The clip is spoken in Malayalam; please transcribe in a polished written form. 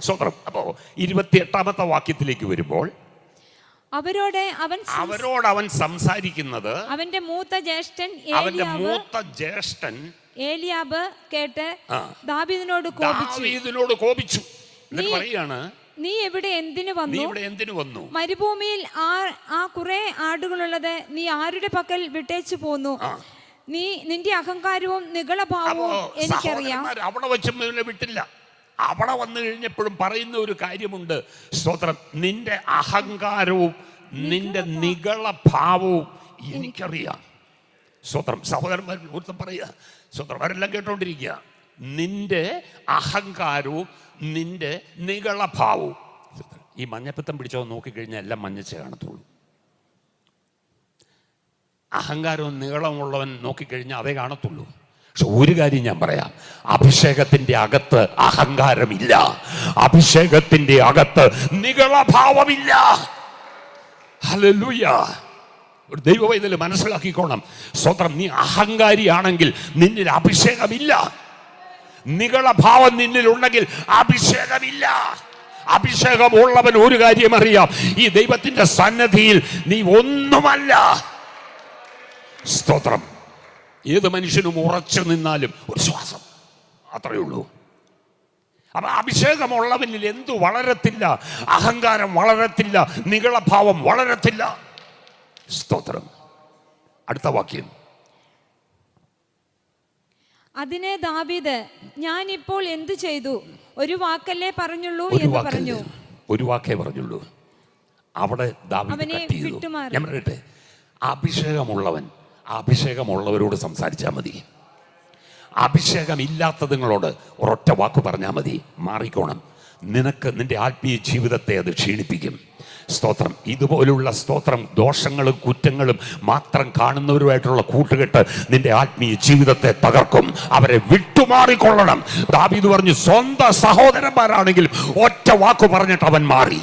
സ്വതന്ത്രം. അപ്പോ 28-ാമത്തെ വാക്യത്തിലേക്ക് വരുമ്പോൾ അവരോട് അവൻ സംസാരിക്കുന്നത് അവന്റെ മൂത്ത ജ്യേഷ്ഠൻ ഏലിയാബ് കേട്ട് ദാവീദിനോട് കോപിച്ചു. എന്നിട്ട് പറയാണ്, നീ ഇവിടെ എന്തിനു വന്നു? മരുഭൂമിയിൽ ആ കുറെ ആടുകളുള്ളത് നീ ആരുടെ പക്കൽ വിട്ടേച്ചു പോന്നു? നിന്റെ അഹങ്കാരവും നിഗളഭാവവും എനിക്കറിയാം. അവിടെ വെച്ച് വിട്ടില്ല. അവിടെ വന്നു കഴിഞ്ഞപ്പോഴും പറയുന്ന ഒരു കാര്യമുണ്ട്. സ്തോത്രം. നിന്റെ അഹങ്കാരവും നിന്റെ നിഗളഭാവവും എനിക്കറിയാം. സ്തോത്രം. സഹോദരന്മാർ പറയുക, സ്തോത്രന്മാരെല്ലാം കേട്ടോണ്ടിരിക്കുക. നിന്റെ അഹങ്കാരവും നിന്റെ നിഗളഭാവവും. ഈ മഞ്ഞപ്പിത്തം പിടിച്ചോ നോക്കിക്കഴിഞ്ഞാൽ എല്ലാം മഞ്ഞച്ചേ കാണത്തുള്ളൂ. അഹങ്കാരവും നീളമുള്ളവൻ നോക്കിക്കഴിഞ്ഞാൽ അതേ കാണത്തുള്ളൂ. പക്ഷെ ഒരു കാര്യം ഞാൻ പറയാം, അഭിഷേകത്തിന്റെ അകത്ത് അഹങ്കാരമില്ല, അഭിഷേകത്തിന്റെ അകത്ത് നിഗളഭാവമില്ല. ഹല്ലേലൂയ. ഒരു ദൈവവൈതൽ മനസ്സിലാക്കിക്കോണം. സ്വതന്ത്രം. നീ അഹങ്കാരിയാണെങ്കിൽ നിന്നിൽ അഭിഷേകമില്ല. നിഗളഭാവം നിന്നിലുണ്ടെങ്കിൽ അഭിഷേകമില്ല. അഭിഷേകമുള്ളവൻ ഒരു കാര്യം അറിയാം, ഈ ദൈവത്തിന്റെ സന്നിധിയിൽ നീ ഒന്നുമല്ല. സ്തോത്രം. ഏത് മനുഷ്യനും ഉറച്ചു നിന്നാലും ഒരു ശ്വാസം, അത്രയേ ഉള്ളൂ. അപ്പൊ അഭിഷേകമുള്ളവനിൽ എന്തു വളരത്തില്ല? അഹങ്കാരം വളരത്തില്ല, നിഗളഭാവം വളരത്തില്ല. സ്തോത്രം. അടുത്ത വാക്യം. അതിനെ ദാവീദ്, ഞാൻ ഇപ്പോൾ എന്തു ചെയ്തു? ഒരു വാക്കല്ലേ പറഞ്ഞുള്ളൂ എന്ന് പറഞ്ഞു. ഒരു വാക്കേ പറഞ്ഞുള്ളൂ. അവിടെ ദാവീദ് ഞാൻ പറയട്ടെ, അഭിഷേകമുള്ളവരോട് സംസാരിച്ചാൽ മതി. അഭിഷേകമില്ലാത്തതുങ്ങളോട് ഒരൊറ്റ വാക്ക് പറഞ്ഞാൽ മതി, മാറിക്കോണം. നിനക്ക് നിന്റെ ആത്മീയ ജീവിതത്തെ അത് ക്ഷീണിപ്പിക്കും. സ്തോത്രം. ഇതുപോലുള്ള സ്തോത്രം ദോഷങ്ങളും കുറ്റങ്ങളും മാത്രം കാണുന്നവരുമായിട്ടുള്ള കൂട്ടുകെട്ട് നിന്റെ ആത്മീയ ജീവിതത്തെ തകർക്കും. അവരെ വിട്ടുമാറിക്കൊള്ളണം. ദാവീദ് പറഞ്ഞു, സ്വന്തം സഹോദരന്മാരാണെങ്കിലും ഒറ്റ വാക്ക് പറഞ്ഞിട്ട് അവൻ മാറി.